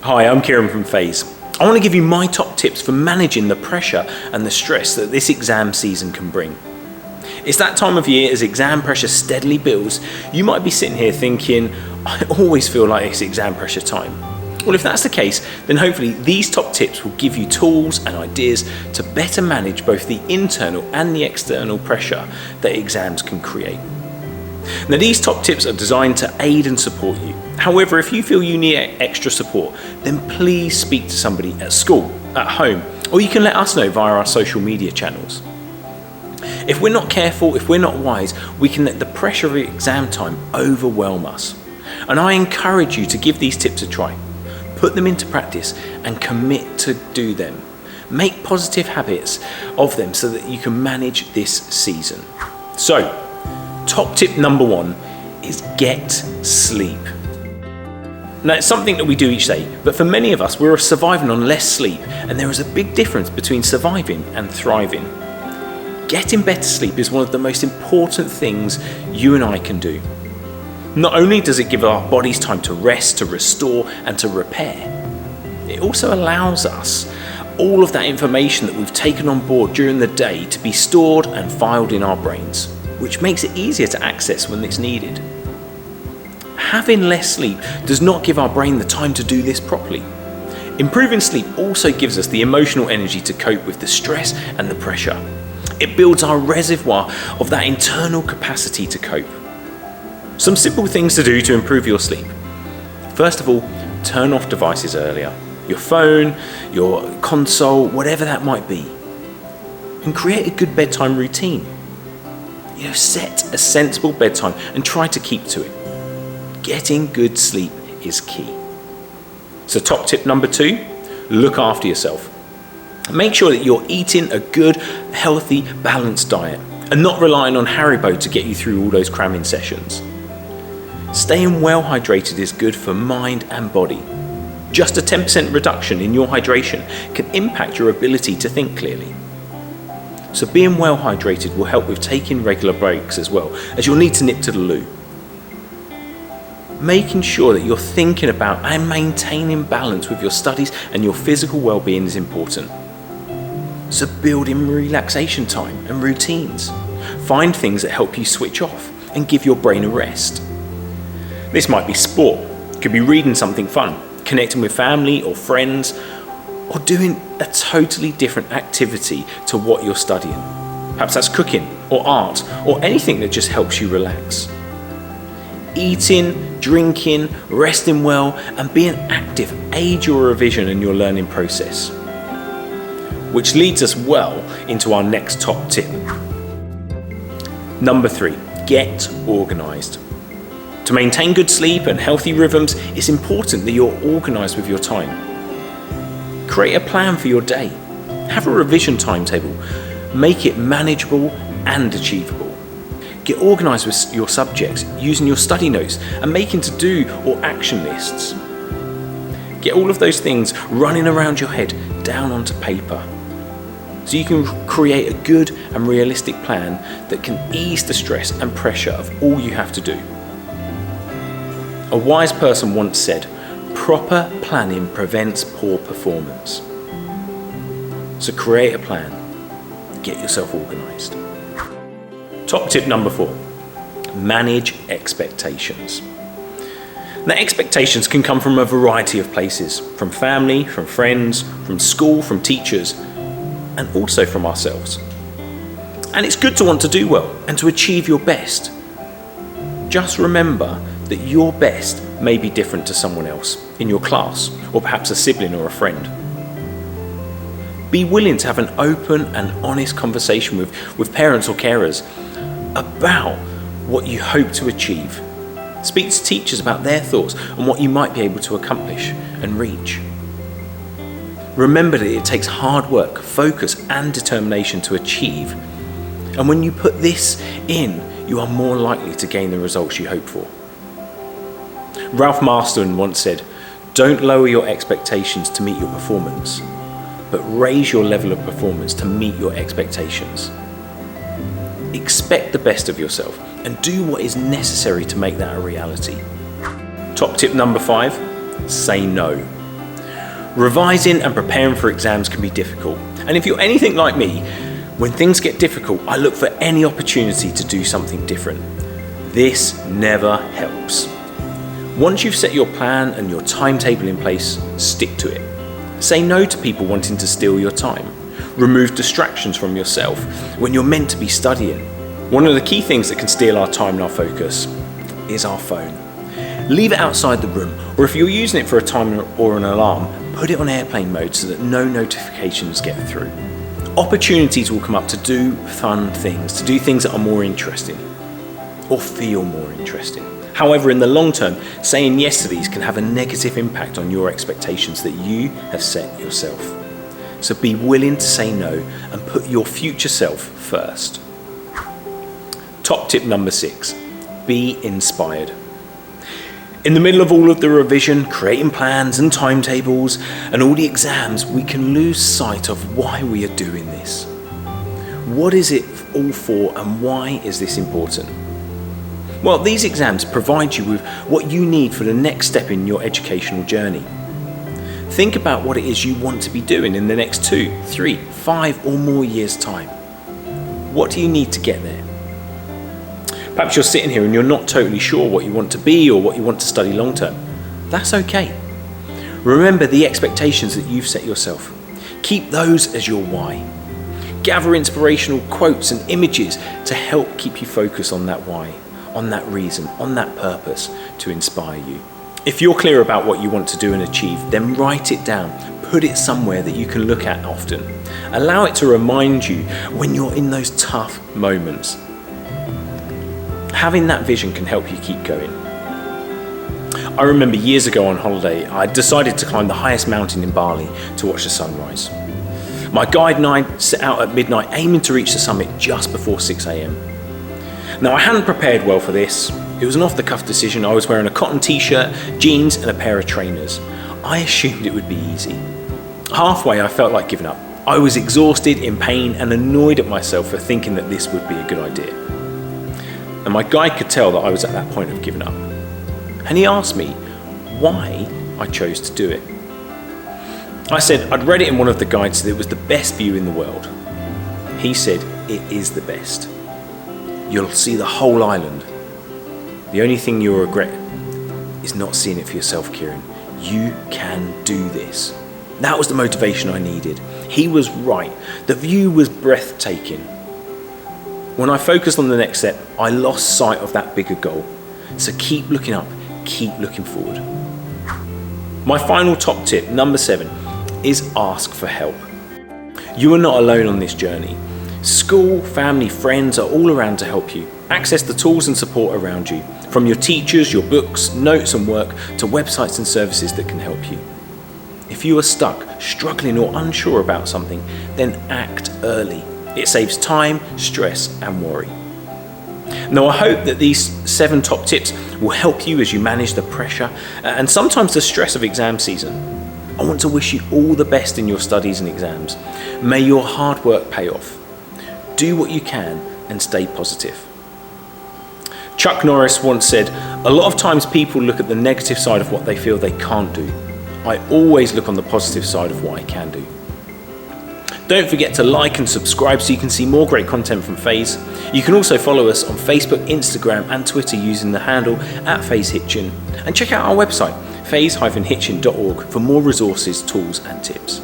Hi, I'm Kieran from FaZe. I want to give you my top tips for managing the pressure and the stress that this exam season can bring. It's that time of year as exam pressure steadily builds. You might be sitting here thinking, I always feel like it's exam pressure time. Well, if that's the case, then hopefully these top tips will give you tools and ideas to better manage both the internal and the external pressure that exams can create. Now, these top tips are designed to aid and support you. However, if you feel you need extra support, then please speak to somebody at school, at home, or you can let us know via our social media channels. If we're not careful, if we're not wise, we can let the pressure of exam time overwhelm us. And I encourage you to give these tips a try. Put them into practice and commit to do them. Make positive habits of them so that you can manage this season. So, top tip number 1 is get sleep. Now, it's something that we do each day, but for many of us, we're surviving on less sleep, and there is a big difference between surviving and thriving. Getting better sleep is one of the most important things you and I can do. Not only does it give our bodies time to rest, to restore, and to repair, it also allows us all of that information that we've taken on board during the day to be stored and filed in our brains, which makes it easier to access when it's needed. Having less sleep does not give our brain the time to do this properly. Improving sleep also gives us the emotional energy to cope with the stress and the pressure. It builds our reservoir of that internal capacity to cope. Some simple things to do to improve your sleep. First of all, turn off devices earlier. Your phone, your console, whatever that might be. And create a good bedtime routine. Set a sensible bedtime and try to keep to it. Getting good sleep is key. So top tip number 2, look after yourself. Make sure that you're eating a good, healthy, balanced diet and not relying on Haribo to get you through all those cramming sessions. Staying well hydrated is good for mind and body. Just a 10% reduction in your hydration can impact your ability to think clearly. So being well hydrated will help with taking regular breaks as well, as you'll need to nip to the loo. Making sure that you're thinking about and maintaining balance with your studies and your physical well-being is important. So build in relaxation time and routines. Find things that help you switch off and give your brain a rest. This might be sport, it could be reading something fun, connecting with family or friends, or doing a totally different activity to what you're studying. Perhaps that's cooking or art or anything that just helps you relax. Eating, drinking, resting well, and being active aid your revision and your learning process. Which leads us well into our next top tip. Number 3, get organised. To maintain good sleep and healthy rhythms, it's important that you're organised with your time. Create a plan for your day. Have a revision timetable. Make it manageable and achievable. Get organised with your subjects using your study notes and making to-do or action lists. Get all of those things running around your head down onto paper, so you can create a good and realistic plan that can ease the stress and pressure of all you have to do. A wise person once said, proper planning prevents poor performance. So create a plan, get yourself organised. Top tip number 4, manage expectations. Now, expectations can come from a variety of places, from family, from friends, from school, from teachers, and also from ourselves. And it's good to want to do well and to achieve your best. Just remember that your best may be different to someone else in your class, or perhaps a sibling or a friend. Be willing to have an open and honest conversation with parents or carers about what you hope to achieve. Speak to teachers about their thoughts and what you might be able to accomplish and reach. Remember that it takes hard work, focus and determination to achieve. And when you put this in, you are more likely to gain the results you hope for. Ralph Marston once said, "Don't lower your expectations to meet your performance, but raise your level of performance to meet your expectations." Expect the best of yourself, and do what is necessary to make that a reality. Top tip number 5, say no. Revising and preparing for exams can be difficult, and if you're anything like me, when things get difficult, I look for any opportunity to do something different. This never helps. Once you've set your plan and your timetable in place, stick to it. Say no to people wanting to steal your time. Remove distractions from yourself when you're meant to be studying. One of the key things that can steal our time and our focus is our phone. Leave it outside the room, or if you're using it for a timer or an alarm, put it on airplane mode so that no notifications get through. Opportunities will come up to do fun things, to do things that are more interesting or feel more interesting. However, in the long term, saying yes to these can have a negative impact on your expectations that you have set yourself. So be willing to say no and put your future self first. Top tip number 6, be inspired. In the middle of all of the revision, creating plans and timetables and all the exams, we can lose sight of why we are doing this. What is it all for and why is this important? Well, these exams provide you with what you need for the next step in your educational journey. Think about what it is you want to be doing in the next 2, 3, 5 or more years' time. What do you need to get there? Perhaps you're sitting here and you're not totally sure what you want to be or what you want to study long term. That's okay. Remember the expectations that you've set yourself. Keep those as your why. Gather inspirational quotes and images to help keep you focused on that why, on that reason, on that purpose to inspire you. If you're clear about what you want to do and achieve, then write it down. Put it somewhere that you can look at often. Allow it to remind you when you're in those tough moments. Having that vision can help you keep going. I remember years ago on holiday, I decided to climb the highest mountain in Bali to watch the sunrise. My guide and I set out at midnight aiming to reach the summit just before 6 a.m. Now I hadn't prepared well for this. It was an off-the-cuff decision. I was wearing a cotton t-shirt, jeans and a pair of trainers. I assumed it would be easy. Halfway I felt like giving up. I was exhausted, in pain and annoyed at myself for thinking that this would be a good idea. And my guide could tell that I was at that point of giving up. And he asked me why I chose to do it. I said I'd read it in one of the guides that it was the best view in the world. He said it is the best. You'll see the whole island. The only thing you'll regret is not seeing it for yourself, Kieran. You can do this. That was the motivation I needed. He was right. The view was breathtaking. When I focused on the next step, I lost sight of that bigger goal. So keep looking up, keep looking forward. My final top tip, number 7, is ask for help. You are not alone on this journey. School, family, friends are all around to help you. Access the tools and support around you, from your teachers, your books, notes and work, to websites and services that can help you. If you are stuck, struggling or unsure about something, then act early. It saves time, stress and worry. Now I hope that these 7 top tips will help you as you manage the pressure and sometimes the stress of exam season. I want to wish you all the best in your studies and exams. May your hard work pay off. Do what you can and stay positive. Chuck Norris once said, "A lot of times people look at the negative side of what they feel they can't do. I always look on the positive side of what I can do." Don't forget to like and subscribe so you can see more great content from FaZe. You can also follow us on Facebook, Instagram and Twitter using the handle @FaZeHitchin, and check out our website faze-hitchin.org for more resources, tools and tips.